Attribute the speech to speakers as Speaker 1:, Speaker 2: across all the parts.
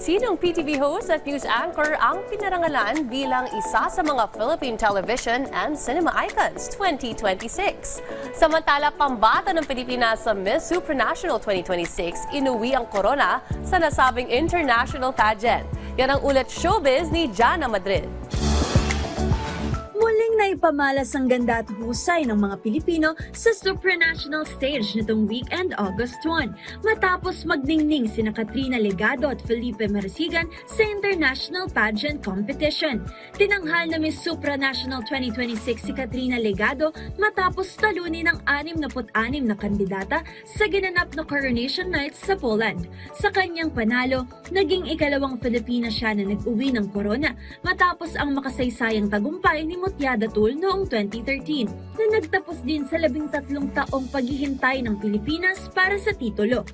Speaker 1: Sinong PTV host at news anchor ang pinarangalan bilang isa sa mga Philippine television and cinema icons 2026? Samantala, pambata ng Pilipinas sa Miss Supranational 2026, inuwi ang corona sa nasabing international pageant. Yan ang ulat showbiz ni Jana Madrid.
Speaker 2: Muling naipamalas ang ganda at husay ng mga Pilipino sa supranational stage nitong weekend August 1 matapos magningning sina Katrina Legado at Felipe Marasigan sa international pageant competition. Tinanghal na Miss Supranational 2026 si Katrina Legado matapos talunin ng 66 na kandidata sa ginanap na coronation nights sa Poland. Sa kanyang panalo, naging ikalawang Filipina siya na nag-uwi ng corona matapos ang makasaysayang tagumpay ni Mutya Datul noong 2013 na nagtapos din sa 13 taong paghihintay ng Pilipinas para sa titulo.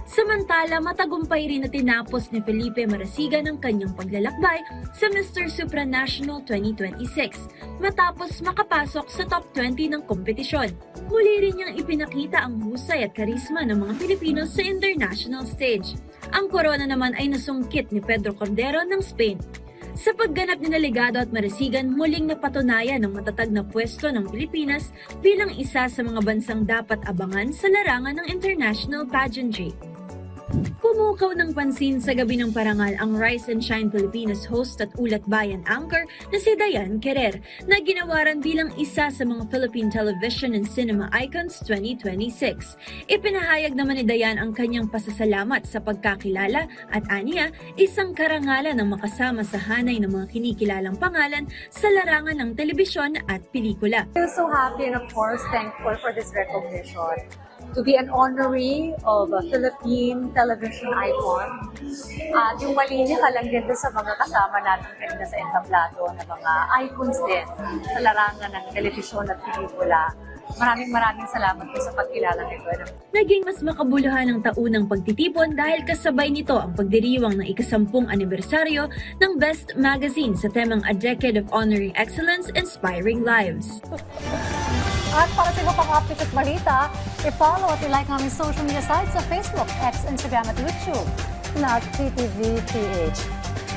Speaker 2: Samantala, matagumpay rin na tinapos ni Felipe Marasigan ang kanyang paglalakbay sa Mr. Supranational 2026 matapos makapasok sa top 20 ng kompetisyon. Muli rin niyang ipinakita ang husay at karisma ng mga Pilipino sa international stage. Ang corona naman ay nasungkit ni Pedro Cordero ng Spain. Sa pagganap ni Legado at Marasigan, muling napatunayan ng matatag na pwesto ng Pilipinas bilang isa sa mga bansang dapat abangan sa larangan ng international pageantry. Pumukaw ng pansin sa gabi ng parangal ang Rise and Shine Pilipinas host at ulat bayan anchor na si Dayan Querer na ginawaran bilang isa sa mga Philippine television and cinema icons 2026. Ipinahayag naman ni Dayan ang kanyang pasasalamat sa pagkakilala at aniya isang karangalan ng makasama sa hanay ng mga kinikilalang pangalan sa larangan ng telebisyon at pelikula.
Speaker 3: I feel so happy and of course thankful for this recognition. To be an honoree of a Philippine television icon. At yung malinya ka lang din sa mga kasama natin kanina sa entablado na mga icons din sa larangan ng telebisyon at pelikula. Maraming salamat po sa pagkilala nito.
Speaker 2: Naging mas makabuluhan ang taunang pagtitipon dahil kasabay nito ang pagdiriwang ng ika-10 anibersaryo ng Best Magazine sa temang A Decade of Honoring Excellence, Inspiring Lives.
Speaker 4: At para sa iba pang updates at balita, i-follow at i-like ang aming social media sites sa Facebook, X, Instagram at YouTube na PTV PH.